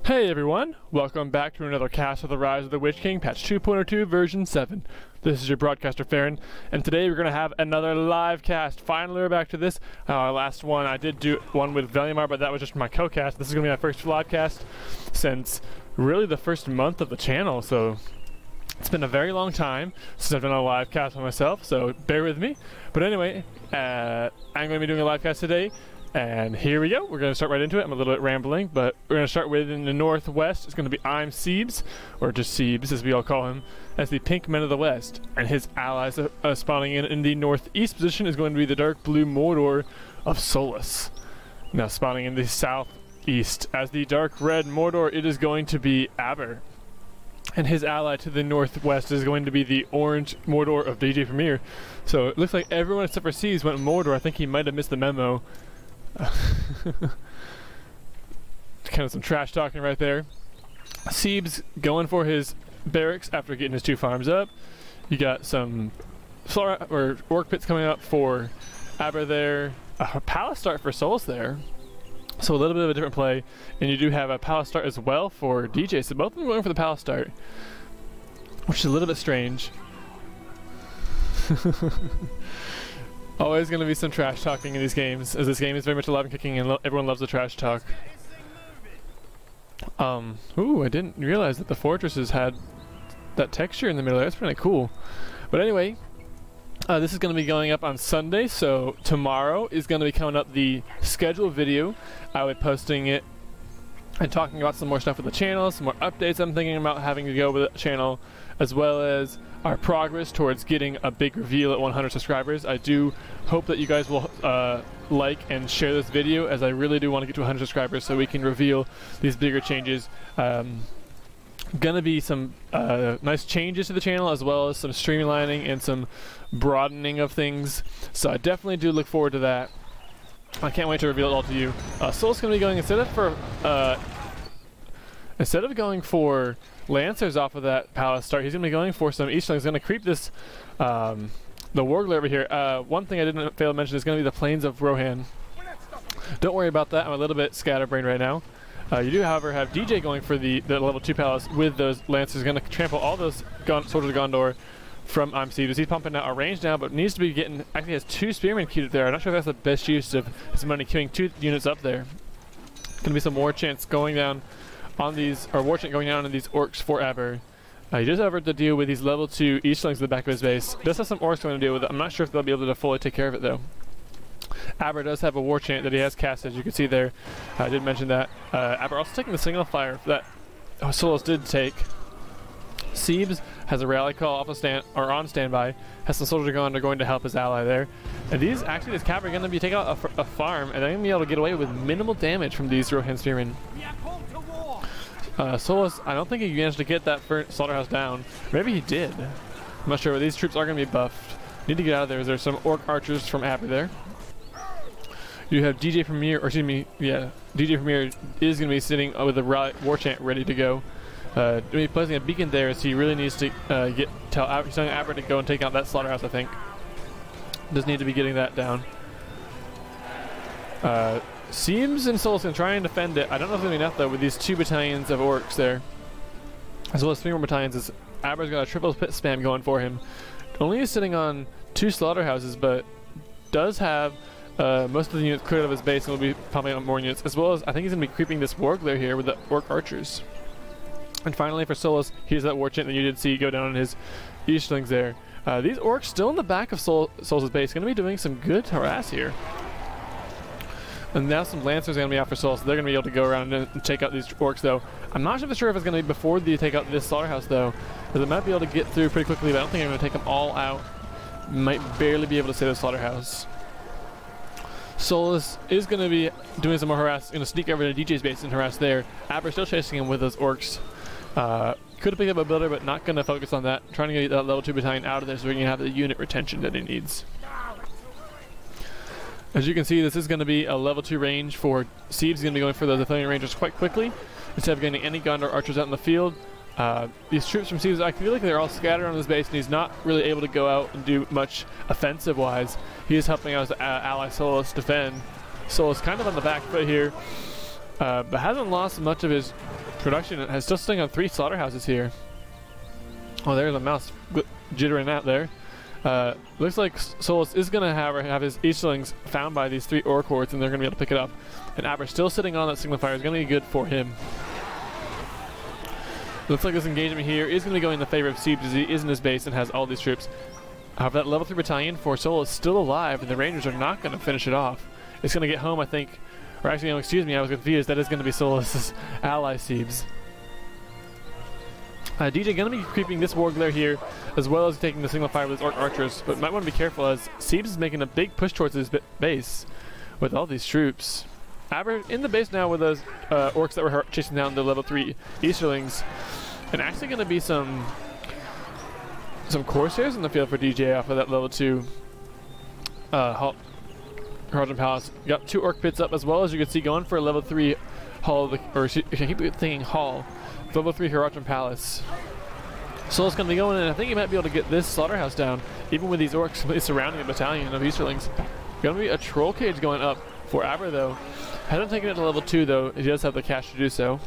Hey everyone, welcome back to another cast of the Rise of the Witch King, patch 2.02 version 7. This is your broadcaster Farron, and today we're going to have another live cast. Finally we're back to this. Last one I did do one with Velimar, but that was just my co-cast. This is going to be my first live cast since really the first month of the channel, so it's been a very long time since I've done a live cast by myself, so bear with me. But anyway, I'm going to be doing a live cast today. And here we go. We're going to start right into it. I'm a little bit rambling, but we're going to start with in the northwest. It's going to be Seebs, or just Seebs as we all call him, as the Pink Men of the West. And his allies spawning in the northeast position is going to be the dark blue Mordor of Solas. Now spawning in the southeast as the dark red Mordor, it is going to be Ab3r. And his ally to the northwest is going to be the orange Mordor of DJPremier. So it looks like everyone except for Seebs went Mordor. I think he might have missed the memo. Kind of some trash talking right there. Seebs going for his barracks after getting his 2 farms up. You got some flora or orc pits coming up for Ab3r there. A palace start for Solas there. So a little bit of a different play. And you do have a palace start as well for DJ. So both of them going for the palace start, which is a little bit strange. Always going to be some trash talking in these games, as this game is very much alive and kicking and everyone loves the trash talk. Ooh, I didn't realize that the fortresses had that texture in the middle. That's pretty cool. But anyway, this is going to be going up on Sunday, so tomorrow is going to be coming up the scheduled video. I will be posting it and talking about some more stuff with the channel, some more updates I'm thinking about having to go with the channel, as well as our progress towards getting a big reveal at 100 subscribers. I do hope that you guys will like and share this video, as I really do want to get to 100 subscribers so we can reveal these bigger changes. Gonna be some nice changes to the channel, as well as some streamlining and some broadening of things. So I definitely do look forward to that. I can't wait to reveal it all to you. Soul's gonna be going instead of going for Lancers off of that palace start, he's going to be going for some Easterlings. He's going to creep this, the Wargler over here. One thing I didn't fail to mention is going to be the Plains of Rohan. Don't worry about that, I'm a little bit scatterbrained right now. You do, however, have DJ going for the level 2 palace with those Lancers. Going to trample all those Soldiers of Gondor from Seebs. He's pumping out a range now, but needs to be getting, actually has 2 Spearmen queued up there. I'm not sure if that's the best use of his money, queuing 2 units up there. Going to be some war chants going down on these, or war chant going down on these orcs for Ab3r. He does have to deal with these level 2 Easterlings in the back of his base. Does have some orcs going to deal with it. I'm not sure if they'll be able to fully take care of it though. Ab3r does have a war chant that he has cast, as you can see there. I did mention that. Ab3r also taking the signal fire that Solas did take. Seebs has a rally call off on standby. Has some soldiers going to help his ally there. And these this cavalry are going to be taking out a farm, and they're going to be able to get away with minimal damage from these Rohan spearmen. Solas, I don't think he managed to get that slaughterhouse down. Maybe he did. I'm not sure, but these troops are going to be buffed. Need to get out of there. There's some orc archers from Ab3r there. You have DJPremier, or excuse me, yeah, DJPremier is going to be sitting with a war chant ready to go. Going to be placing a beacon there, as he really needs to he's telling Ab3r to go and take out that slaughterhouse, I think. Does need to be getting that down. Seebs and Solas can try and defend it. I don't know if it's going to be enough though with these 2 battalions of orcs there, as well as 3 more battalions. As Ab3r's got a triple pit spam going for him. Only is sitting on 2 slaughterhouses, but does have most of the units cleared of his base, and will be pumping out more units, as well as I think he's going to be creeping this Wargler here with the orc archers. And finally for Solas, here's that war chant that you did see go down on his Eastlings there. These orcs still in the back of Solas' base, going to be doing some good harass here. And now some Lancers are going to be out for Solas, so they're going to be able to go around and take out these orcs though. I'm not sure if it's going to be before they take out this slaughterhouse though, because they might be able to get through pretty quickly, but I don't think I'm going to take them all out. Might barely be able to save the slaughterhouse. Solas is going to be doing some more harass, going to sneak over to DJ's base and harass there. Ab3r still chasing him with those orcs. Could have picked up a builder, but not going to focus on that. Trying to get that level 2 battalion out of there so we can have the unit retention that he needs. As you can see, this is going to be a level 2 range for Seebs. He's going to be going for those Athenian Rangers quite quickly, instead of getting any Gondor archers out in the field. These troops from Seebs, I feel like they're all scattered on his base, and he's not really able to go out and do much offensive-wise. He is helping out his ally Solas defend. Solas kind of on the back foot here, but hasn't lost much of his production is still sitting on 3 slaughterhouses here. Oh, there's a mouse jittering out there. Looks like Solas is going to have his Easterlings found by these 3 orc hordes, and they're going to be able to pick it up. And Ab3r still sitting on that signifier is going to be good for him. Looks like this engagement here is going to be going in the favor of Seebs as he is in his base and has all these troops. However, that level 3 battalion for Solas is still alive, and the Rangers are not going to finish it off. It's going to get home, I think. Or actually, no, excuse me, I was confused. That is going to be Solas' ally, Seebs. DJ going to be creeping this Warglare here, as well as taking the single fire with his Orc Archers, but might want to be careful as Seebs is making a big push towards his base with all these troops. Ab3r in the base now with those Orcs that were chasing down the level 3 Easterlings, and actually going to be some Corsairs in the field for DJ off of that level 2 Haraldron Palace. Got 2 Orc pits up, as well as you can see going for a level 3 Hall, or I keep thinking Hall. Level 3 Haraldron Palace. Solas going to be going in, and I think he might be able to get this slaughterhouse down, even with these orcs surrounding a battalion of Easterlings. Going to be a troll cage going up for Ab3r though. Hasn't taken it to level 2 though. He does have the cash to do so.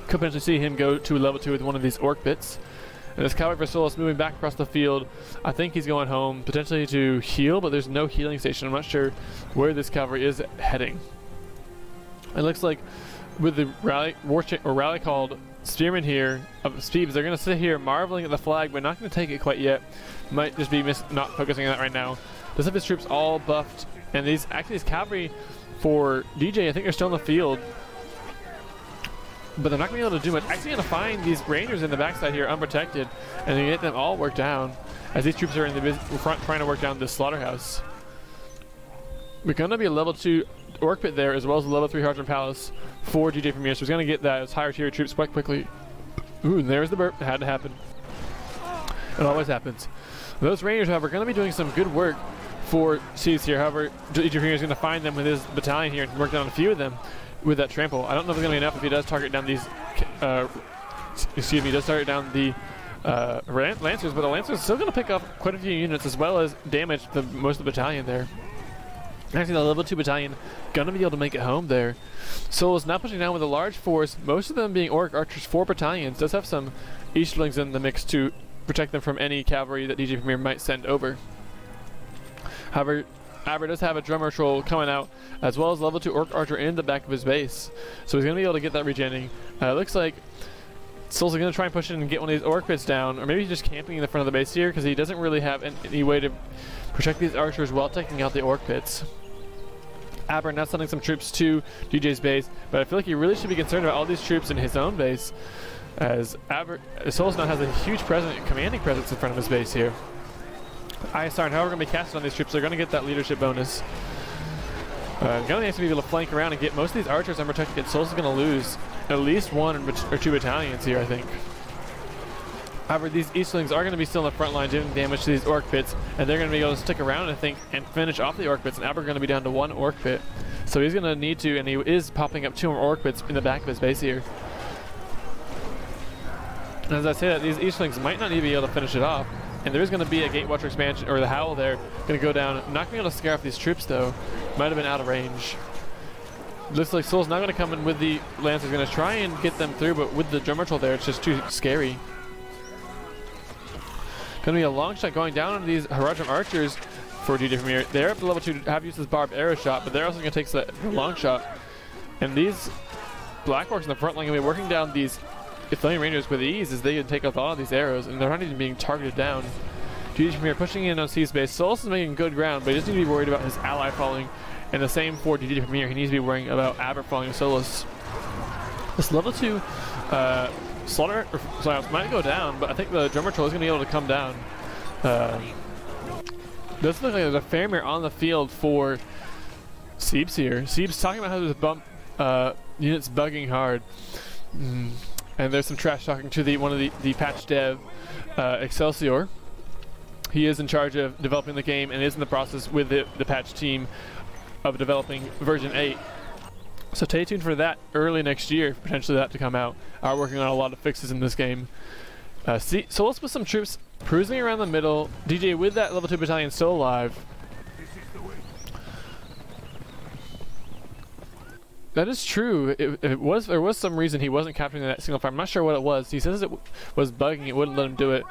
Could potentially see him go to level 2 with one of these orc pits. And this cavalry for Solas moving back across the field. I think he's going home, potentially to heal, but there's no healing station. I'm not sure where this cavalry is heading. It looks like with the rally called Spearman here of Seebs, they're going to sit here marveling at the flag, but not going to take it quite yet. Might just be not focusing on that right now. Does have his troops all buffed, and these cavalry for DJ, I think they're still in the field, but they're not going to be able to do much. Actually going to find these Rangers in the backside here unprotected, and they get them all worked down as these troops are in the front trying to work down this slaughterhouse. We're going to be a level 2 Orc pit there, as well as a level 3 Haraldron Palace for DJPremier, so he's going to get those higher tier troops quite quickly. Ooh, and there's the burp. It had to happen. It always happens. Those Rangers, however, are going to be doing some good work for Seebs here. However, DJPremier is going to find them with his battalion here and work down a few of them with that trample. I don't know if it's going to be enough if he does target down these, he does target down the Lancers, but the Lancers are still going to pick up quite a few units, as well as damage most of the battalion there. Actually, the level 2 battalion gonna be able to make it home there. Solas now pushing down with a large force, most of them being Orc Archers, 4 battalions. Does have some Easterlings in the mix to protect them from any cavalry that DJPremier might send over. However, Ab3r does have a drummer troll coming out, as well as level 2 Orc Archer in the back of his base. So he's gonna be able to get that regenning. Looks like Solas is gonna try and push in and get one of these Orc pits down, or maybe he's just camping in the front of the base here because he doesn't really have any way to protect these archers while taking out the Orc pits. Ab3r now sending some troops to DJ's base, but I feel like he really should be concerned about all these troops in his own base, as Solas now has a huge commanding presence in front of his base here. ISR and however going to be casted on these troops, they're going to get that leadership bonus. Going to be able to flank around and get most of these archers unprotected. Solas is going to lose at least 1 or 2 battalions here, I think. However, these Easterlings are going to be still in the front line doing damage to these Orc pits, and they're going to be able to stick around, I think, and finish off the Orc pits, and Ab3r going to be down to 1 Orc pit. So he's going to need to, and he is popping up 2 more Orc pits in the back of his base here. And as I say that, these Easterlings might not even be able to finish it off, and there is going to be a Gatewatcher expansion, or the Howl there, going to go down. Not going to be able to scare off these troops, though. Might have been out of range. Looks like Solas not going to come in with the Lancers, going to try and get them through, but with the drummer troll there, it's just too scary. Going to be a long shot going down on these Haraldron Archers for DJPremier. They're up to level 2 to have used this barbed arrow shot, but they're also going to take the long shot. And these Black Orcs in the front line going to be working down these Flaming Rangers with ease as they can take out all of these arrows, and they're not even being targeted down. DJPremier pushing in on Seebs base. Solas is making good ground, but he doesn't need to be worried about his ally falling. And the same for DJPremier. He needs to be worrying about Ab3r falling to Solas. This level 2 Slaughterhouse might go down, but I think the drummer troll is going to be able to come down. Doesn't look like there's a phaeronreplays on the field for Seebs here. Seebs talking about how there's bump units bugging hard. And there's some trash talking to one of the patch dev, Excelsior. He is in charge of developing the game and is in the process with the patch team of developing version 8. So stay tuned for that early next year, potentially that to come out. Are working on a lot of fixes in this game. Solas with some troops cruising around the middle. DJ with that level 2 battalion still alive. That is true. There was some reason he wasn't capturing that single fire. I'm not sure what it was. He says it was bugging. It wouldn't let him do it.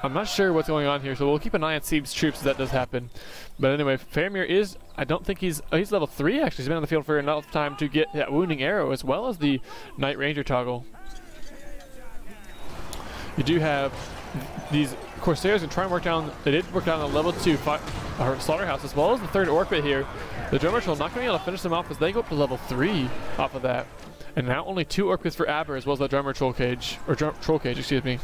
I'm not sure what's going on here, so we'll keep an eye on Seebs' troops as that does happen. But anyway, phaeronreplays is, I don't think he's level 3 actually. He's been on the field for enough time to get that wounding arrow as well as the Knight Ranger toggle. You do have these Corsairs and try and work down, they did work down the level 2 slaughterhouse as well as the 3rd orc pit here. The Drum Ritual not going to be able to finish them off as they go up to level 3 off of that. And now only 2 orc pits for Ab3r as well as that Drum Ritual cage, or Troll cage, excuse me.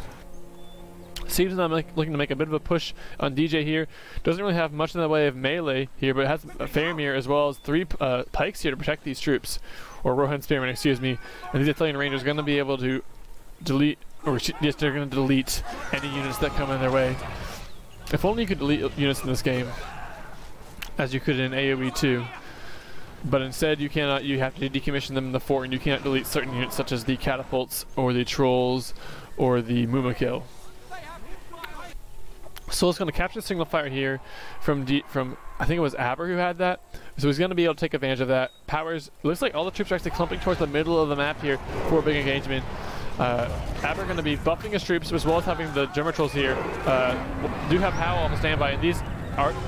Seebs is not looking to make a bit of a push on DJ here. Doesn't really have much in the way of melee here, but it has a phaeronreplays as well as 3 pikes here to protect these troops. Or Rohan Spearmen, excuse me. And these Italian Rangers are going to be able to delete, or yes, they're going to delete any units that come in their way. If only you could delete units in this game, as you could in AoE 2. But instead you cannot, you have to decommission them in the fort, and you can't delete certain units such as the catapults, or the trolls, or the Mumakil. Solas going to capture the single fire here from I think it was Ab3r who had that. So he's going to be able to take advantage of that. Powers, looks like all the troops are actually clumping towards the middle of the map here for a big engagement. Ab3r going to be buffing his troops as well as having the German trolls here. Do have Howl on the standby, and these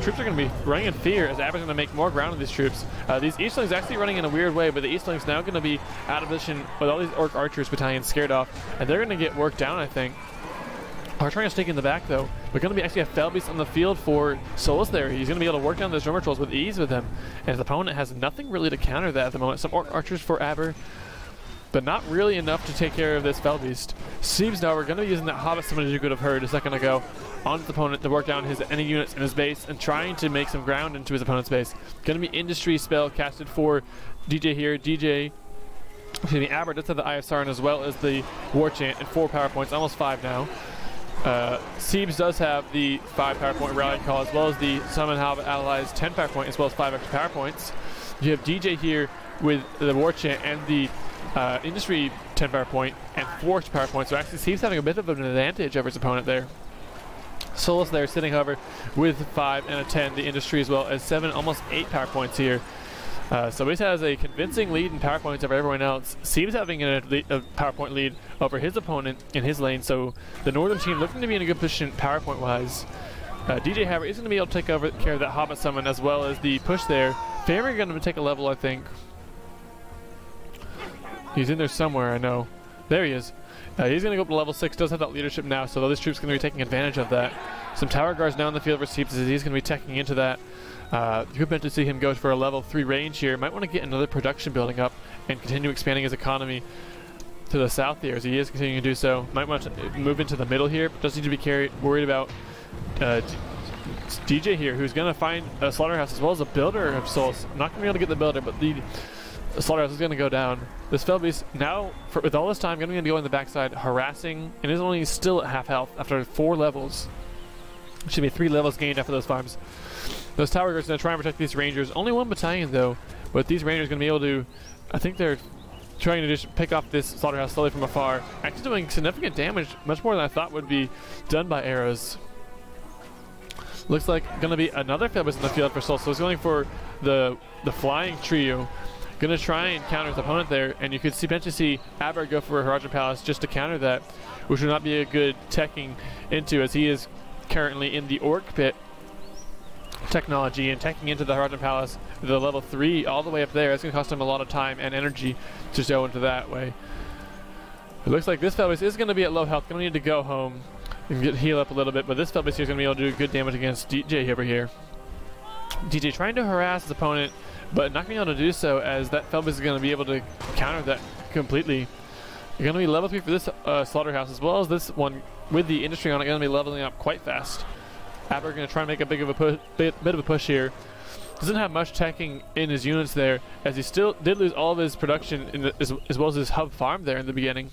troops are going to be running in fear as Ab3r's going to make more ground on these troops. These Eastlings actually running in a weird way, but the Eastlings now going to be out of position with all these Orc Archers battalions scared off, and they're going to get worked down, I think. Are trying to stick in the back though. We're going to be actually a Felbeast on the field for Solas there. He's going to be able to work down those Drum Trolls with ease with him. And his opponent has nothing really to counter that at the moment. Some Orc Archers for Ab3r, but not really enough to take care of this Felbeast. Seebs now, we're going to be using that Hobbit summon as you could have heard. Is that going to go on his opponent to work down any units in his base and trying to make some ground into his opponent's base. Going to be Industry spell casted for DJ here. Ab3r does have the ISR as well as the War Chant and 4 power points, almost 5 now. Seebs does have the 5 power point rally call as well as the Summon Hobbit allies 10 power point as well as 5 extra power points. You have DJ here with the War Chant and the Industry 10 power point and 4 extra power points. So actually Seebs having a bit of an advantage over his opponent there. Solas there sitting, however, with 5 and a 10, the Industry as well as 7, almost 8 power points here. So he has a convincing lead in power points over everyone else. Seebs having a power point lead over his opponent in his lane, so the northern team looking to be in a good position power point wise. DJ, however, is going to be able to take care of that Hobbit summon as well as the push there. phaeronreplays going to take a level, I think. He's in there somewhere, I know. There he is. He's going to go up to level 6, does have that leadership now, so this troop's going to be taking advantage of that. Some tower guards now in the field for Seebs as he's going to be teching into that. You could potentially see him go for a level 3 range here. Might want to get another production building up and continue expanding his economy to the south here as he is continuing to do so. Might want to move into the middle here, but does need to be worried about DJ here, who's going to find a slaughterhouse as well as a builder of Solas. Not going to be able to get the builder, but the slaughterhouse is going to go down. This Felbeast now, with all this time, going to go in the backside, harassing, and is only still at half health after 4 levels. It should be 3 levels gained after those farms. Those tower guards are going to try and protect these rangers. Only 1 battalion though, but these rangers are going to be able to, I think they're trying to just pick off this slaughterhouse slowly from afar. Actually doing significant damage, much more than I thought would be done by arrows. Looks like going to be another Felbeast in the field for Solas. So he's going for the flying trio. Going to try and counter his opponent there, and you could potentially see Ab3r go for a Horizon Palace just to counter that, which would not be a good teching into as he is currently in the Orc Pit technology and teching into the Horizon Palace, the level 3 all the way up there. That's going to cost him a lot of time and energy to go into that way. It looks like this Felbeast is going to be at low health, going to need to go home and heal up a little bit, but this Felbeast here is going to be able to do good damage against DJ over here. DJ trying to harass his opponent, but not going to be able to do so as that Felbeast is going to be able to counter that completely. You're going to be level 3 for this slaughterhouse as well as this one with the Industry on it, going to be leveling up quite fast. Ab3r going to try and make a bit of a push here. Doesn't have much teching in his units there, as he still did lose all of his production as well as his hub farm there in the beginning.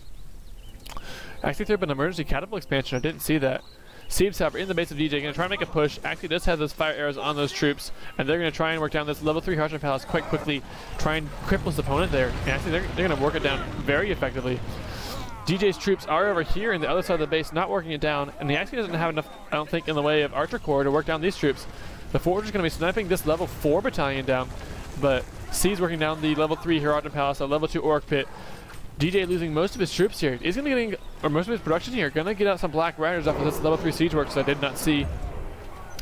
Actually, there have been an emergency catapult expansion. I didn't see that. Seebs, however, in the base of DJ, going to try and make a push. Actually does have those fire arrows on those troops, and they're going to try and work down this level 3 Horizon Palace quite quickly, try and cripple his opponent there. And actually, they're going to work it down very effectively. DJ's troops are over here in the other side of the base, not working it down, and he actually doesn't have enough, I don't think, in the way of Archer Corps to work down these troops. The Forge is going to be sniping this level 4 battalion down, but Seebs working down the level 3 Horizon Palace, a level 2 Orc Pit. DJ losing most of his troops here. He's gonna get, or most of his production here. Gonna get out some Black Riders off of this level 3 siege works I did not see.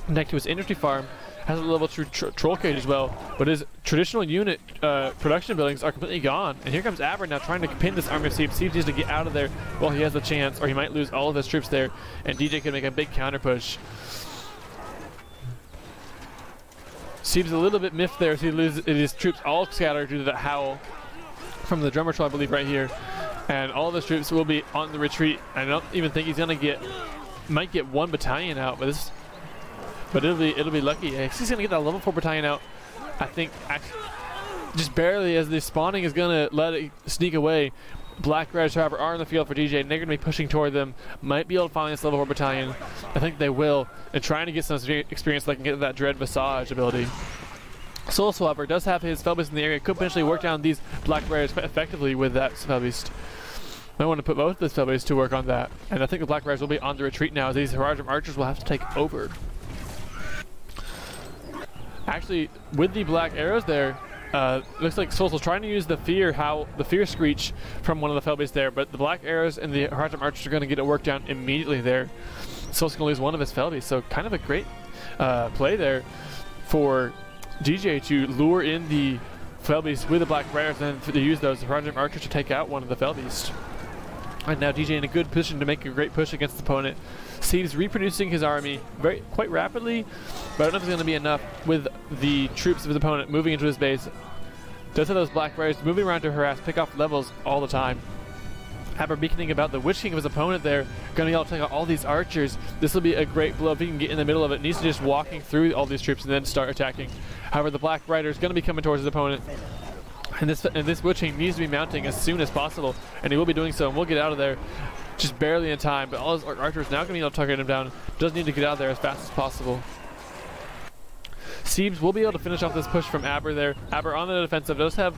Next to his industry farm, has a level 2 troll cage as well, but his traditional unit production buildings are completely gone. And here comes Ab3r now trying to pin this army of Seebs. Seebs needs to get out of there while he has the chance, or he might lose all of his troops there, and DJ can make a big counter push. Seebs a little bit miffed there as he loses his troops all scattered due to the howl from the drummer troll, I believe, right here. And all of his troops will be on the retreat. I don't even think he's gonna might get 1 battalion out, but it'll be lucky. He's gonna get that level 4 battalion out, I think, just barely, as the spawning is gonna let it sneak away. Black Riders, however, are in the field for DJ, and they're gonna be pushing toward them. Might be able to find this level 4 battalion. I think they will, and trying to get some experience so they can get that Dread Visage ability. Solas, however, does have his Felbeast in the area, could potentially work down these Black Riders quite effectively with that Felbeast. Might want to put both of the Felbeasts to work on that, and I think the Black Riders will be on the retreat now, as these Horizon Archers will have to take over. Actually, with the black arrows there, looks like Solas was trying to use the fear screech from one of the Felbeasts there, but the black arrows and the Horizon Archers are going to get it worked down immediately there. Solas going to lose one of his Felbeasts, so kind of a great play there for DJ to lure in the Felbeasts with the Black Riders and then to use those Horizon Archers to take out one of the Felbeasts. And now DJ in a good position to make a great push against the opponent. Seebs reproducing his army quite rapidly, but I don't know if it's going to be enough with the troops of his opponent moving into his base. Does have those Black Riders moving around to harass, pick off levels all the time. Ab3r beaconing about the Witch King of his opponent there, going to be able to take out all these archers. This will be a great blow if he can get in the middle of it. Needs to just walking through all these troops and then start attacking. However, the Black Rider is going to be coming towards his opponent. And this Witch King needs to be mounting as soon as possible, and he will be doing so, and we'll get out of there just barely in time. But all his archers now going to be able to target him down. Does need to get out of there as fast as possible. Seebs will be able to finish off this push from Ab3r there. Ab3r on the defensive does have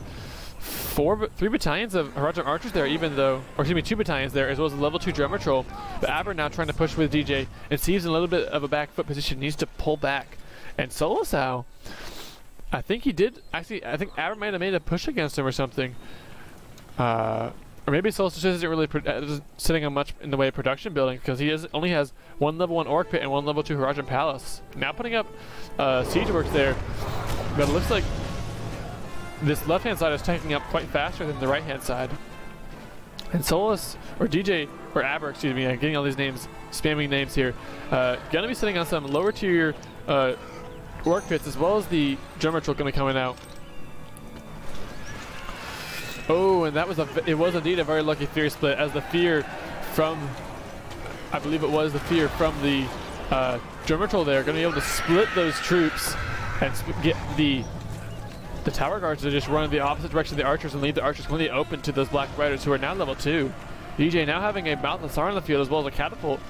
3 battalions of Horizon Archers there, even though, or excuse me, 2 battalions there, as well as a level 2 Drummer Troll. But Ab3r now trying to push with DJ, and Seebs in a little bit of a back foot position, needs to pull back. And Solas, I think he did, actually, I think Ab3r might have made a push against him or something. Or maybe Solas just isn't really sitting on much in the way of production building, because he only has 1 level 1 Orc Pit and 1 level 2 Horizon Palace. Now putting up siege works there, but it looks like this left-hand side is taking up quite faster than the right-hand side. And Solas, or DJ, or Ab3r, excuse me, I'm getting all these names, spamming names here, gonna be sitting on some lower tier Orc Pits, as well as the Drummer Troll gonna be coming out. Oh, and that was it was indeed a very lucky fear split, as the fear from, I believe it was the fear from the Drummer Troll there, going to be able to split those troops and get the Tower Guards to just run in the opposite direction of the Archers and leave the Archers completely open to those Black Riders, who are now level 2. DJ now having a Mouth of Sauron on the field as well as a Catapult,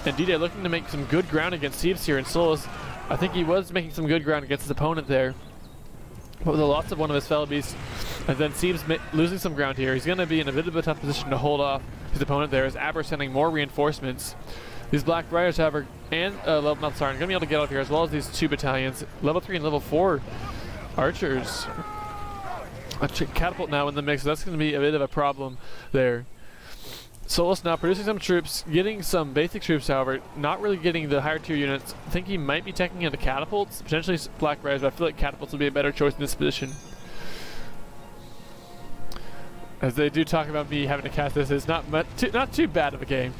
and DJ looking to make some good ground against Seebs here, and Solas, I think he was making some good ground against his opponent there, but with the loss of one of his Felbeasts, and then Seebs losing some ground here. He's going to be in a bit of a tough position to hold off his opponent there, as Ab3r sending more reinforcements. These Black Riders, however, and level Mouth Sauron are going to be able to get out of here, as well as these 2 battalions, level 3 and level 4 Archers. A Catapult now in the mix, so that's going to be a bit of a problem there. Solas now producing some troops, getting some basic troops, however, not really getting the higher tier units. I think he might be taking into Catapults, potentially Black Riders, but I feel like Catapults would be a better choice in this position. As they do talk about me having to cast this, it's not too bad of a game.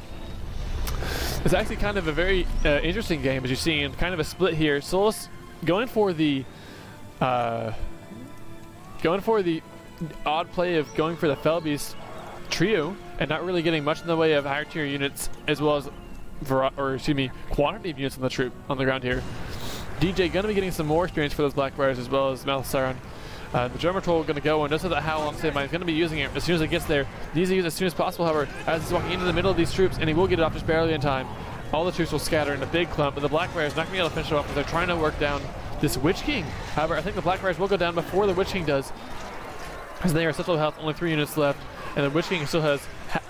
It's actually kind of a very interesting game, as you're seeing, kind of a split here. Solas going for the odd play of going for the Felbeast trio and not really getting much in the way of higher tier units, as well as quantity of units on the ground here. DJ gonna be getting some more experience for those Black Riders, as well as Mouth of Sauron. The Drummer Troll going to go, and does have that Howl on standby. He's going to be using it as soon as it gets there. Needs to use it as soon as possible, however, as he's walking into the middle of these troops, and he will get it off just barely in time. All the troops will scatter in a big clump, but the Black Riders not going to be able to finish it off, because they're trying to work down this Witch King. However, I think the Black Riders will go down before the Witch King does, as they are such low health, only 3 units left, and the Witch King still has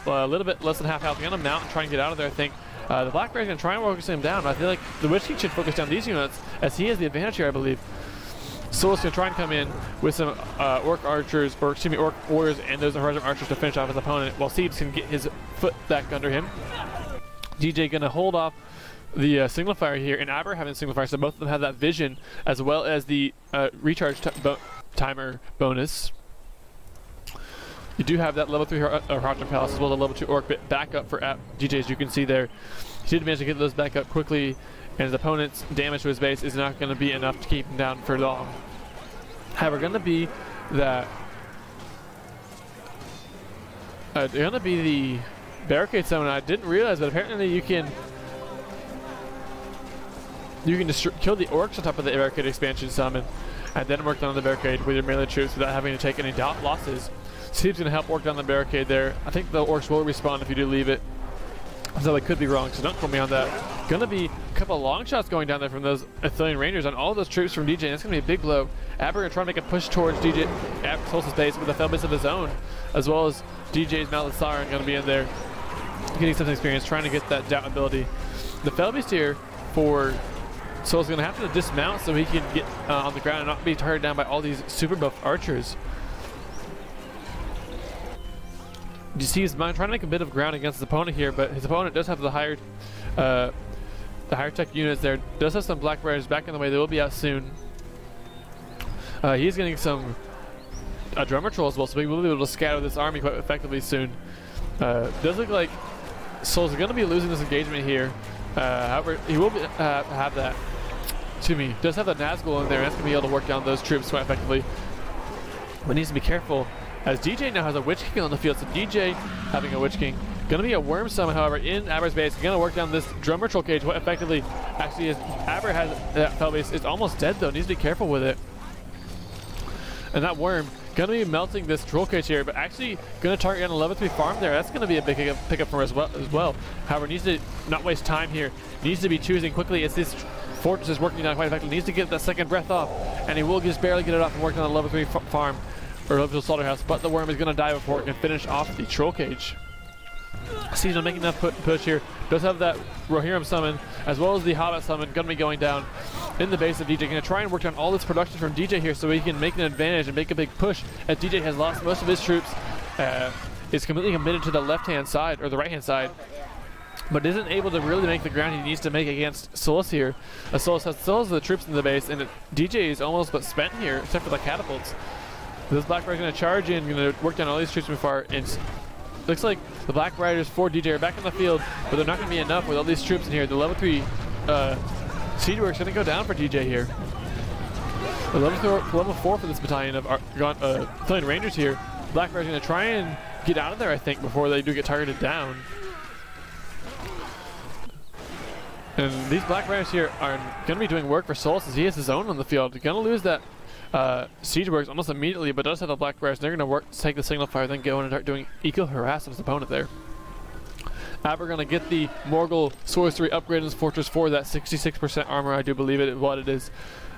a little bit less than half health. He's going to mount and try and get out of there, I think. The Black Riders are going to try and focus him down, but I feel like the Witch King should focus down these units, as he has the advantage here, I believe. Solas gonna try and come in with some orc archers, or excuse me, orc warriors and those horizon archers to finish off his opponent, while Seebs can get his foot back under him. DJ gonna hold off the signal fire here, and Ab3r having signal fire, so both of them have that vision as well as the recharge timer bonus. You do have that level 3 Roger Palace as well as a level 2 orc bit backup for DJ, as you can see there. He did manage to get those back up quickly, and his opponent's damage to his base is not going to be enough to keep him down for long. However, going to be that going to be the barricade summon. I didn't realize, but apparently you can kill the orcs on top of the barricade expansion summon, and then work down the barricade with your melee troops without having to take any losses. Seebs going to help work down the barricade there. I think the orcs will respawn if you do leave it, so I could be wrong, so don't quote me on that. Gonna be a couple of long shots going down there from those Athelian Rangers on all those troops from DJ, and that's gonna be a big blow. Ab3r gonna try to make a push towards DJ Solas' base with a fell base of his own, as well as DJ's Malazar gonna be in there, getting some experience, trying to get that doubt ability. The fell beast here for Solas gonna have to dismount so he can get on the ground and not be targeted down by all these super buff archers. You see he's trying to make a bit of ground against his opponent here, but his opponent does have the higher tech units there. Does have some black riders back in the way. They will be out soon. He's getting some drummer troll as well, so he will be able to scatter this army quite effectively soon. Does look like Solas is going to be losing this engagement here. However, he will have that. Excuse me. Does have the Nazgul in there, and that's going to be able to work down those troops quite effectively. But needs to be careful, as DJ now has a Witch King on the field, so DJ having a Witch King. Gonna be a Worm Summon, however, in Ab3r's base. Gonna work down this Drummer Troll cage quite effectively. Actually, as Ab3r has that fell base, it's almost dead though, needs to be careful with it. And that Worm, gonna be melting this Troll cage here, but actually gonna target on a level 3 farm there. That's gonna be a big pickup for us as well. However, needs to not waste time here. Needs to be choosing quickly as this fortress is working down quite effectively. Needs to get that second breath off, and he will just barely get it off and work on the level 3 farm, or level 2 slaughterhouse, but the Worm is gonna die before it can finish off the Troll cage. Seebs making enough push here. Does have that Rohirrim summon as well as the Hobbit summon gonna be going down in the base of DJ. Gonna try and work on all this production from DJ here so he can make an advantage and make a big push, as DJ has lost most of his troops. Is completely committed to the left hand side or the right hand side, but isn't able to really make the ground he needs to make against Solas here. Solas has still has the troops in the base, and DJ is almost but spent here except for the catapults. This Black Rider is going to charge in, going to work down all these troops before, and looks like the Black Riders for DJ are back in the field, but they're not going to be enough with all these troops in here. The level 3 siege work is going to go down for DJ here. The level 4 for this battalion of Athelian Rangers here. Black Riders are going to try and get out of there, I think, before they do get targeted down. And these Black Riders here are going to be doing work for Solas as he has his own on the field. Going to lose that siege works almost immediately, but does have the Black Riders. They're going to take the signal fire, then go and start doing eco harass of his opponent there. Ab3r going to get the Morgul sorcery upgrade in his fortress for that 66% armor, I do believe it is what it is.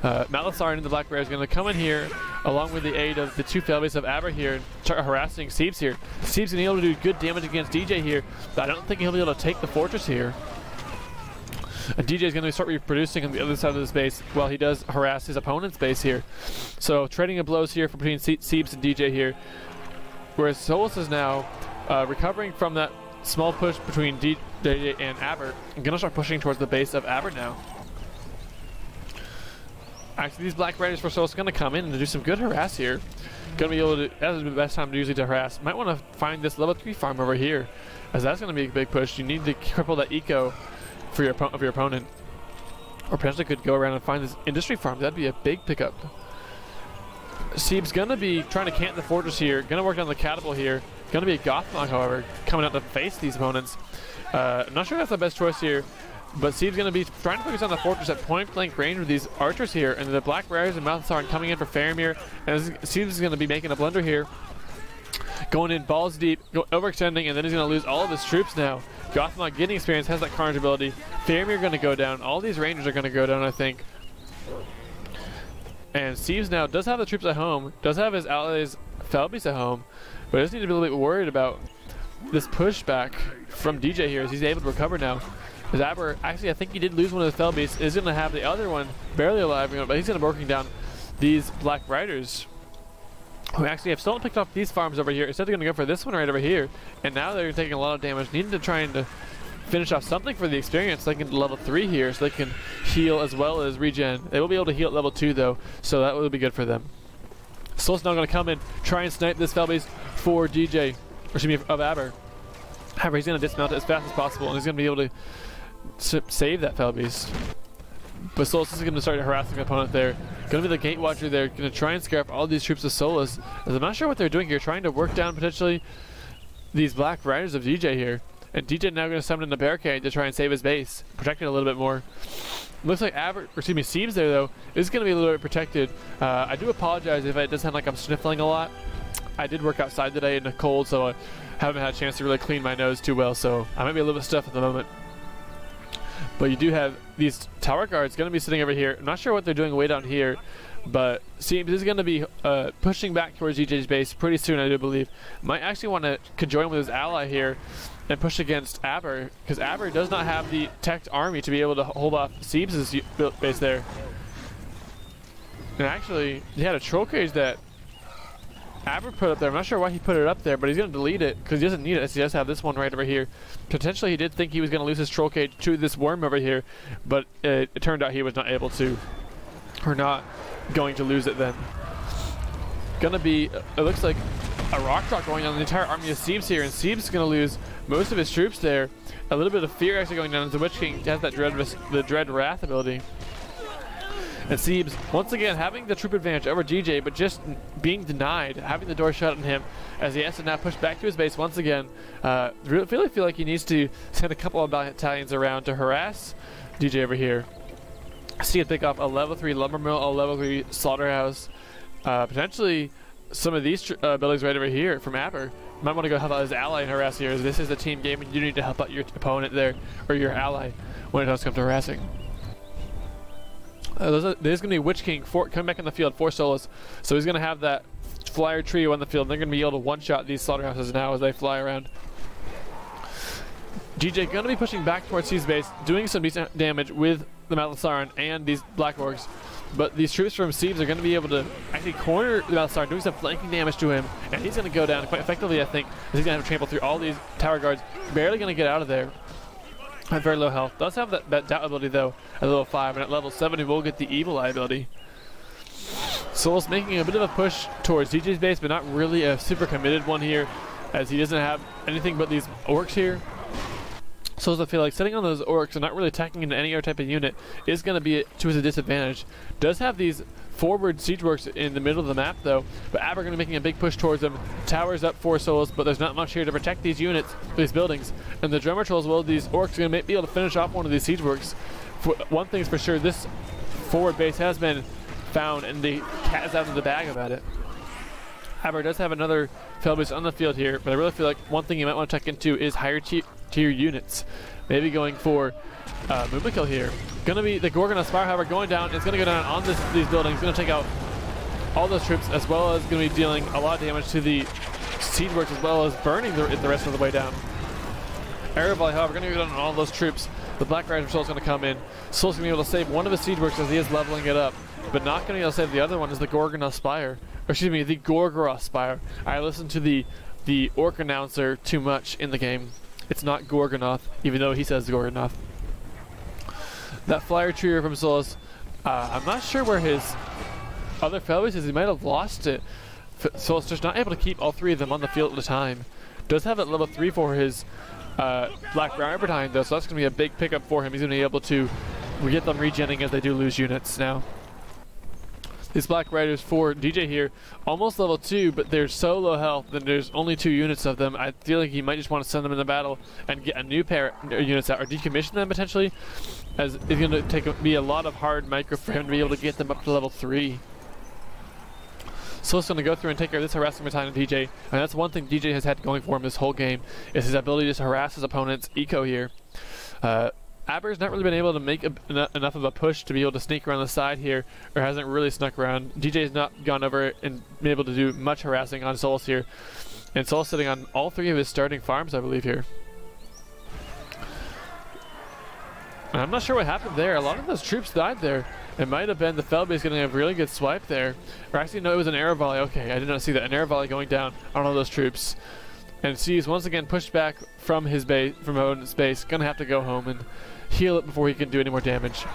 Malazar and the Black Riders is going to come in here along with the aid of the 2 failbases of Ab3r here and start harassing Seebs here. Seebs going to be able to do good damage against DJ here, but I don't think he'll be able to take the fortress here. And DJ is going to start reproducing on the other side of this base while he does harass his opponent's base here. So trading of blows here between Seebs and DJ here. Whereas Solas is now recovering from that small push between DJ and Ab3r. I'm going to start pushing towards the base of Ab3r now. Actually, these Black Riders for Solas are going to come in and do some good harass here. Going to be able to, that's the best time to usually to harass. Might want to find this level 3 farm over here, as that's going to be a big push. You need to cripple that eco for your opponent, or potentially could go around and find this industry farm. That'd be a big pickup. Seebs gonna be trying to camp the fortress here, gonna work on the catapult here. Gonna be a Gothmog, however, coming out to face these opponents. I'm not sure that's the best choice here, but Seebs gonna be trying to focus on the fortress at point blank range with these archers here, and the Black Riders and Malazar coming in for phaeronreplays, and Seebs is gonna be making a blunder here, going in balls deep, overextending, and then he's gonna lose all of his troops now. Gothmog getting experience, has that carnage ability. Phaeronreplays going to go down. All these rangers are going to go down, I think. And Seebs now does have the troops at home, does have his allies Felbeast at home, but does need to be a little bit worried about this pushback from DJ here as he's able to recover now. As Ab3r, actually I think he did lose one of the Felbeasts, is going to have the other one barely alive, but he's going to be working down these Black Riders, who actually have still picked off these farms over here. Instead they're going to go for this one right over here, and now they're taking a lot of damage, needing to try and finish off something for the experience so they can level 3 here, so they can heal as well as regen. They will be able to heal at level 2 though, so that will be good for them. Solas now going to come in, try and snipe this Fel base for DJ, or excuse me, of Ab3r. However, he's going to dismount it as fast as possible, and he's going to be able to save that Fel base. But Solas is going to start harassing the opponent there. Going to be the Gate Watcher there, going to try and scare up all these troops of Solas. As I'm not sure what they're doing here, trying to work down potentially these Black Riders of DJ here. And DJ now going to summon in the barricade to try and save his base, protect it a little bit more. Looks like Seebs there though is going to be a little bit protected. I do apologize if it does sound like I'm sniffling a lot. I did work outside today in the cold, so I haven't had a chance to really clean my nose too well, so I might be a little bit stuffed at the moment. But you do have these tower guards going to be sitting over here. I'm not sure what they're doing way down here, but Seebs is going to be pushing back towards DJ's base pretty soon, I do believe. Might actually want to conjoin with his ally here and push against Ab3r, because Ab3r does not have the teched army to be able to hold off Seebs' base there. And actually, he had a troll cage that Ab3r put up there. I'm not sure why he put it up there, but he's going to delete it because he doesn't need it. So he does have this one right over here. Potentially, he did think he was going to lose his troll cage to this worm over here, but it turned out he was not able to, or not going to lose it then. Gonna be, it looks like a rock drop going on the entire army of Seebs here, and Seebs is going to lose most of his troops there. A little bit of fear actually going down as the Witch King has that Dread Wrath ability. And Seebs, once again, having the troop advantage over DJ, but just being denied, having the door shut on him, as he has to now push back to his base once again. Really feel like he needs to send a couple of battalions around to harass DJ over here. See him pick off a level 3 lumber mill, a level 3 slaughterhouse, potentially some of these buildings right over here from Ab3r. Might want to go help out his ally and harass here, as this is a team game and you need to help out your opponent there, or your ally, when it does come to harassing. There's going to be Witch King coming back in the field for Solas, so he's going to have that flyer trio on the field. They're going to be able to one-shot these slaughterhouses now as they fly around. DJ going to be pushing back towards Seebs' base, doing some decent damage with the Malthasaran and these Black Orcs, but these troops from Seebs are going to be able to actually corner the Malthasaran, doing some flanking damage to him, and he's going to go down quite effectively, I think, as he's going to have to trample through all these tower guards, barely going to get out of there. At very low health. Does have that doubt ability though at level 5, and at level 7 he will get the evil eye ability. Solas making a bit of a push towards DJ's base, but not really a super committed one here, as he doesn't have anything but these orcs here. Solas, I feel like sitting on those orcs and not really attacking into any other type of unit is going to be to his disadvantage. Does have these forward siege works in the middle of the map though, but Ab3r going to be making a big push towards them. Towers up for Solas, but there's not much here to protect these units, these buildings, and the drummer trolls, well, these orcs are going to be able to finish off one of these siege works. One thing's for sure, this forward base has been found and the cat is out of the bag about it. Ab3r does have another Fel base on the field here, but I really feel like one thing you might want to check into is higher tier units. Maybe going for Mumakill here. Gonna be the Gorgon Spire, however, going down. It's gonna go down on these buildings. Gonna take out all those troops, as well as gonna be dealing a lot of damage to the siege works, as well as burning the rest of the way down. Air volley, however, gonna go down on all those troops. The Black Rider Solas gonna come in. Solas gonna be able to save one of his siege works as he is leveling it up, but not gonna be able to save the other one is the Gorgon Spire. Or excuse me, the Gorgoroth Spire. I listened to the orc announcer too much in the game. It's not Gorgonoth, even though he says Gorgonoth. That flyer trio from Solas, I'm not sure where his other Fel base is. He might have lost it. Solas just not able to keep all 3 of them on the field at a time. Does have it level 3 for his Black Rider battalion though, so that's going to be a big pickup for him. He's going to be able to get them regenning as they do lose units now. These Black Riders for DJ here, almost level 2, but they're so low health that there's only 2 units of them. I feel like he might just want to send them in the battle and get a new pair of units out, or decommission them potentially, as it's going to be a lot of hard micro for him to be able to get them up to level 3. So it's going to go through and take care of this harassing battalion of DJ, and that's one thing DJ has had going for him this whole game, is his ability to harass his opponent's eco here. Ab3r's not really been able to make enough of a push to be able to sneak around the side here, or hasn't really snuck around. DJ's not gone over and been able to do much harassing on Solas here, and Solas sitting on all 3 of his starting farms, I believe, here. And I'm not sure what happened there. A lot of those troops died there, It might have been the Felby's getting a really good swipe there. Or actually, no, it was an arrow volley. Okay, I did not see that. An arrow volley going down on all those troops. And Seebs once again pushed back from his base, from Odin's base. Gonna have to go home and heal it before he can do any more damage.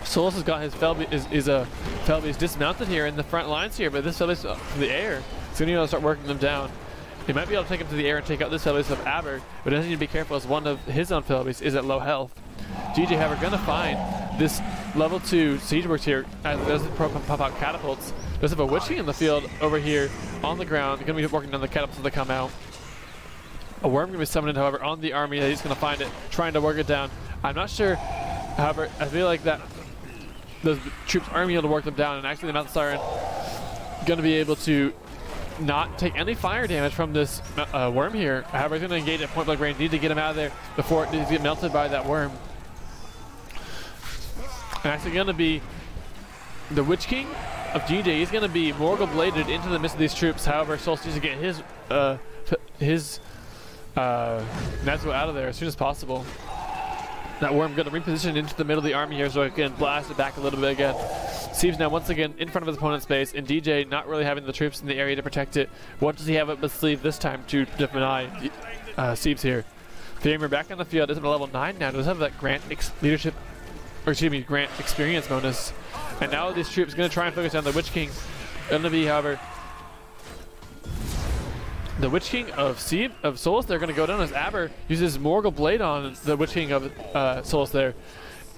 Solas has got his Felby's dismounted here in the front lines here, but this Felby's from the air. He's gonna need to start working them down. He might be able to take him to the air and take out this Felby's of Ab3r, but he doesn't need to be careful as one of his own Felby's is at low health. DJ, however, gonna find this level 2 siege works here as it does pop out catapults. Does have a Witch King in the field over here on the ground. Gonna be working on the catapults as they come out. A worm gonna be summoned, however, on the army. He's gonna find it, trying to work it down. I'm not sure, however, I feel like that those troops aren't able to work them down, and actually the Mountain Siren gonna be able to not take any fire damage from this worm here. However, he's gonna engage at point blank range. Need to get him out of there before it needs to get melted by that worm. And actually gonna be the Witch King of DJ. He's gonna be Morgul bladed into the midst of these troops. However, Solas needs to get his Nazgul out of there as soon as possible. That worm gonna reposition into the middle of the army here so it can blast it back a little bit again. Seebs now once again in front of his opponent's base, and DJ not really having the troops in the area to protect it. What does he have up his sleeve this time to deny Seebs here? phaeronreplays back on the field is at a level 9 now. Does have that Grant Grant experience bonus. And now these troops gonna try and focus on the Witch King. Gonna be, however, the Witch King of Solas. They're gonna go down as Ab3r uses Morgul Blade on the Witch King of Solas there,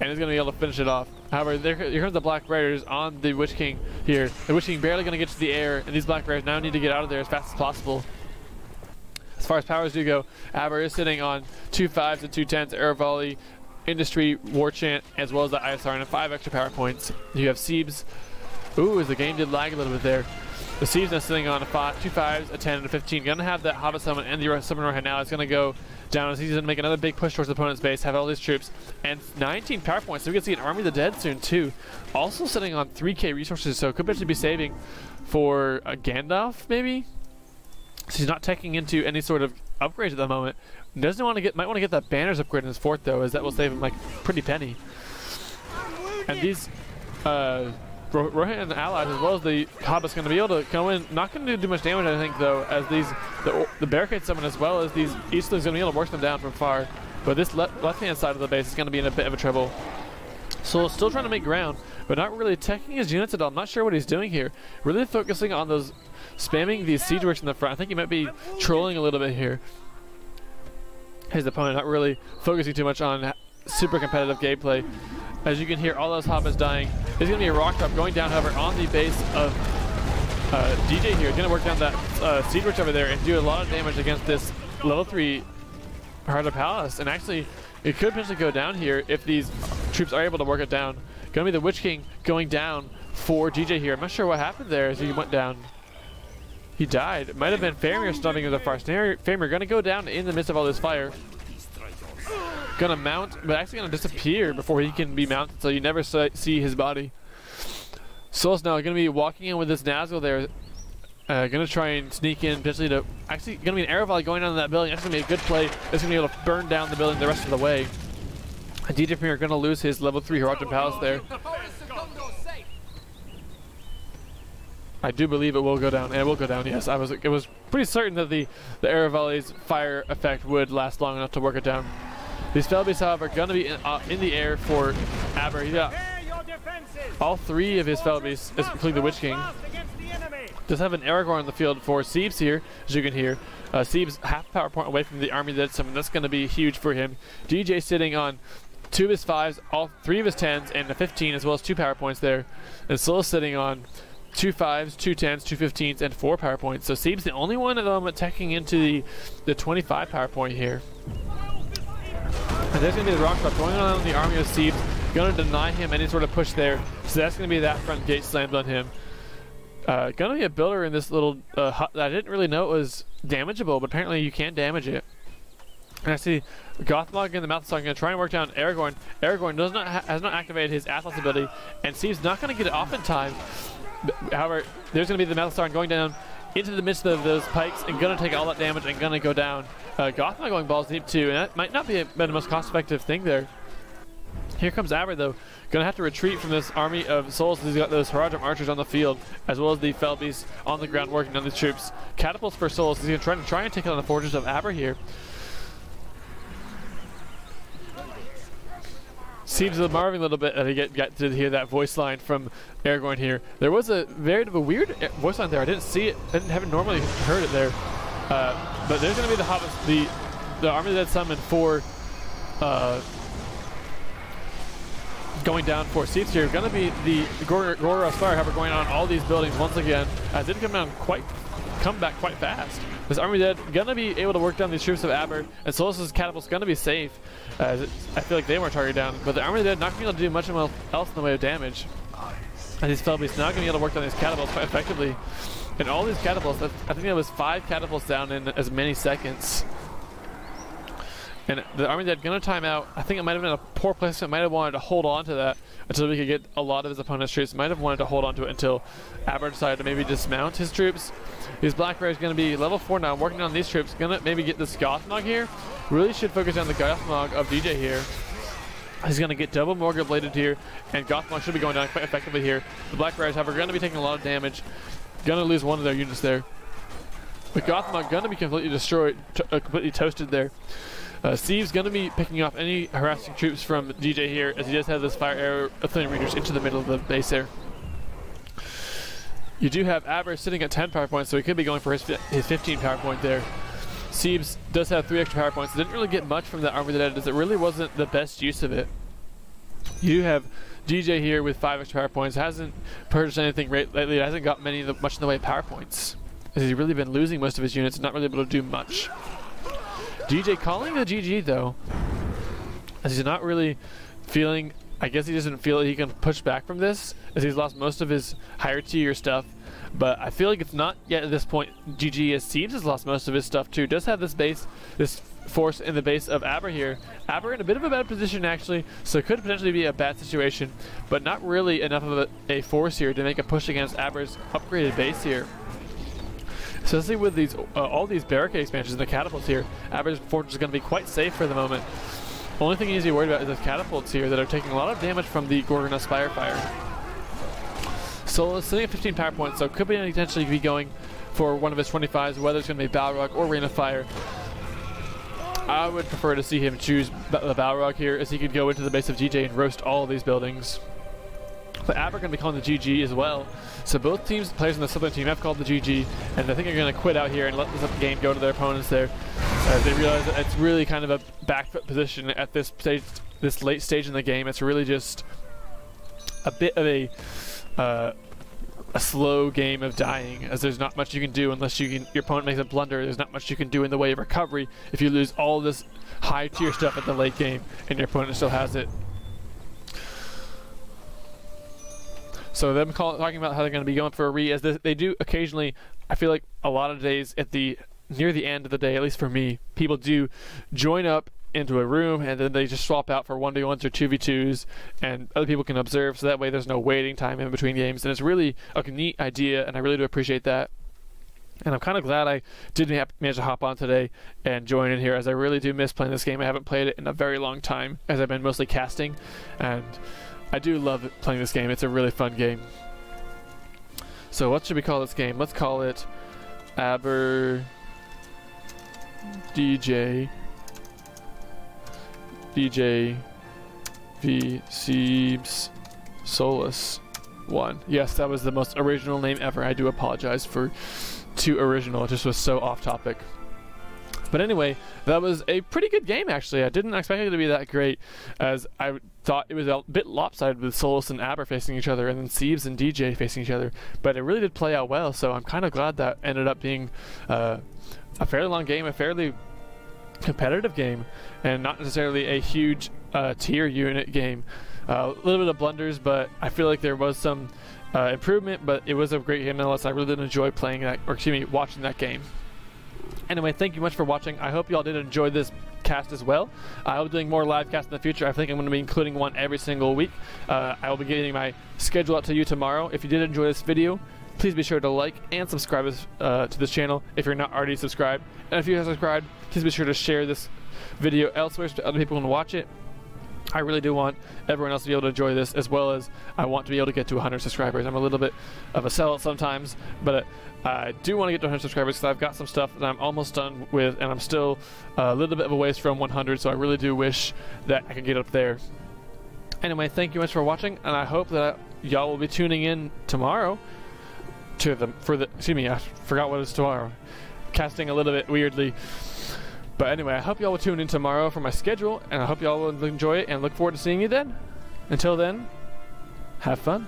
and he's gonna be able to finish it off. However, here comes the Black Raiders on the Witch King here. The Witch King barely gonna get to the air, and these Black Raiders now need to get out of there as fast as possible. As far as powers do go, Ab3r is sitting on 2 5s and 2 10s, Arrow Volley, Industry, War Chant, as well as the ISR and 5 extra power points. You have Seebs. Ooh, as the game did lag a little bit there. The Seebs now sitting on 2 5s, a 10, and a 15. Gonna have that Hobbit Summon and the Summon Rohan now. It's gonna go down as he's gonna make another big push towards the opponent's base, have all these troops, and 19 power points. So we can see an Army of the Dead soon too. Also sitting on 3k resources, so could potentially be saving for a Gandalf maybe. So he's not taking into any sort of upgrades at the moment. Doesn't want to get, might want to get that banners upgrade in his fort though, as that will save him like pretty penny. And these Rohan and the allies, as well as the Hobbit's, going to be able to go in. Not going to do much damage, I think, though, as these the barricade summon, as well as these Eastlings, going to be able to work them down from far. But this left-hand side of the base is going to be in a bit of a trouble. So still trying to make ground, but not really attacking his units at all. I'm not sure what he's doing here. Really focusing on those, spamming these siege works in the front. I think he might be trolling a little bit here. His opponent not really focusing too much on super competitive gameplay. As you can hear, all those Hobbits dying. There's going to be a rock drop going down, however, on the base of DJ here. Going to work down that siege works over there and do a lot of damage against this level 3 Heart of Palace. And actually, it could potentially go down here if these troops are able to work it down. Going to be the Witch King going down for DJ here. I'm not sure what happened there as he went down. He died. It might have been phaeronreplays stumping with a far. phaeronreplays going to go down in the midst of all this fire. Gonna mount, but actually gonna disappear before he can be mounted, so you never see his body. Solas now gonna be walking in with this Nazgul there. Gonna try and sneak in, potentially to, actually gonna be an arrow volley going down that building. That's gonna be a good play. That's gonna be able to burn down the building the rest of the way. And DJPremier gonna lose his level 3 Heroic Palace there. I do believe it will go down, and it will go down, yes. It was pretty certain that the arrow volley's fire effect would last long enough to work it down. These Felby's, however, are going to be in the air for Ab3r. He's got all 3 of his Felby's, including the Witch King. Does have an Aragorn in the field for Seebs here, as you can hear. Seebs half power point away from the army that's something that's going to be huge for him. DJ sitting on 2 of his 5s, all 3 of his 10s, and a 15, as well as 2 power points there. And Solas sitting on 2 5s, 2 10s, 2 15s, and 4 power points. So Seebs the only one at the moment attacking into the 25 power point here. And there's going to be the rock drop going on in the army of Seebs. Going to deny him any sort of push there. So that's going to be that front gate slammed on him. Going to be a builder in this little hut that I didn't really know it was damageable, but apparently you can damage it. And I see Gothmog and the Mouth Song going to try and work down Aragorn. Aragorn has not activated his Atlas ability, and Seebs not going to get it off in time. However, there's going to be the Metal Star going down into the midst of those pikes and going to take all that damage and going to go down. Gothmog going balls deep too, and that might not be the most cost-effective thing there. Here comes Aber though, gonna have to retreat from this army of Solas. He's got those Haradrim archers on the field, as well as the Felbeasts on the ground working on the troops. Catapults for Solas. He's gonna try and take on the fortress of Aber here. Seems marveling a little bit that he get to hear that voice line from Aragorn here. There was a very weird voice line there. I didn't see it. I haven't normally heard it there. But there's going to be the hobbits, the army that summoned for going down for Seebs here. Going to be the Gorgor's Fire, however, going on all these buildings once again. As it did come back quite fast. This army dead gonna be able to work down these troops of Aber, and Solas' catapult's gonna be safe. I feel like they weren't targeted down, but the army dead not gonna be able to do much else in the way of damage. And these Felbeasts not gonna be able to work down these catapults quite effectively. And all these catapults, I think there was 5 catapults down in as many seconds. And the army dead gonna time out. I think it might have been a poor placement. Might have wanted to hold on to that until we could get a lot of his opponent's troops. Might have wanted to hold on to it until Aber decided to maybe dismount his troops. His Black Bear is going to be level 4 now, working on these troops. Gonna maybe get this Gothmog here. Really should focus on the Gothmog of DJ here. He's going to get double Morgul bladed here, and Gothmog should be going down quite effectively here. The Black Bears, however, going to be taking a lot of damage. Going to lose one of their units there. But Gothmog going to be completely destroyed, completely toasted there. Seebs going to be picking off any harassing troops from DJ here, as he does have this fire arrow Flame Readers into the middle of the base there. You do have Aber sitting at 10 power points, so he could be going for his 15 power point there. Seebs does have 3 extra power points. Didn't really get much from that army that as it really wasn't the best use of it. You do have DJ here with 5 extra power points. Hasn't purchased anything lately. Hasn't got much in the way of power points, as he's really been losing most of his units and not really able to do much. DJ calling the GG though, as he's not really feeling, I guess he doesn't feel that he can push back from this, as he's lost most of his higher tier stuff. But I feel like it's not yet at this point GG, as Seebs has lost most of his stuff too. Does have this force in the base of Aber here. Aber in a bit of a bad position actually, so it could potentially be a bad situation, but not really enough of a force here to make a push against Aber's upgraded base here. Especially with these all these barricade expansions and the catapults here, Aber's fortress is going to be quite safe for the moment. Only thing he needs to be worried about is the catapults here that are taking a lot of damage from the Gorgor's Fire. Solas sitting at 15 power points, so could potentially be going for one of his 25s, whether it's going to be Balrog or Rain of Fire. I would prefer to see him choose the Balrog here, as he could go into the base of DJ and roast all of these buildings. But Aber going to be calling the GG as well. So both players in the Southern team have called the GG, and I think they're going to quit out here and let this game go to their opponents there. They realize that it's really kind of a back foot position at this stage, this late stage in the game. It's really just a bit of a slow game of dying, as there's not much you can do unless your opponent makes a blunder. There's not much you can do in the way of recovery if you lose all this high tier stuff at the late game and your opponent still has it. So them talking about how they're going to be going for a re, as they do occasionally. I feel like a lot of days at near the end of the day, at least for me, people do join up into a room and then they just swap out for 1v1s or 2v2s, and other people can observe, so that way there's no waiting time in between games. And it's really a neat idea, and I really do appreciate that. And I'm kind of glad I did manage to hop on today and join in here, as I really do miss playing this game. I haven't played it in a very long time, as I've been mostly casting, and I do love playing this game. It's a really fun game. So what should we call this game? Let's call it Aber DJ v Seebs Solas 1. Yes, that was the most original name ever. I do apologize for too original. It just was so off topic. But anyway, that was a pretty good game actually. I didn't expect it to be that great, as I thought it was a bit lopsided with Solas and Aber facing each other and then Seebs and DJ facing each other. But it really did play out well, so I'm kind of glad that ended up being a fairly long game, a fairly competitive game, and not necessarily a huge tier unit game. A little bit of blunders, but I feel like there was some improvement, but it was a great game nonetheless. I really did enjoy playing that, or excuse me, watching that game. Anyway, thank you much for watching. I hope you all did enjoy this cast as well. I'll be doing more live casts in the future. I think I'm going to be including one every single week. I will be getting my schedule out to you tomorrow. If you did enjoy this video, please be sure to like and subscribe to this channel if you're not already subscribed. And if you have subscribed, please be sure to share this video elsewhere so other people can watch it. I really do want everyone else to be able to enjoy this, as well as I want to be able to get to 100 subscribers. I'm a little bit of a sellout sometimes, but I do want to get to 100 subscribers because I've got some stuff that I'm almost done with, and I'm still a little bit of a ways from 100, so I really do wish that I could get up there. Anyway, thank you much for watching, and I hope that y'all will be tuning in tomorrow excuse me, I forgot what is tomorrow. Casting a little bit weirdly. But anyway, I hope y'all will tune in tomorrow for my schedule, and I hope y'all will enjoy it and look forward to seeing you then. Until then, have fun.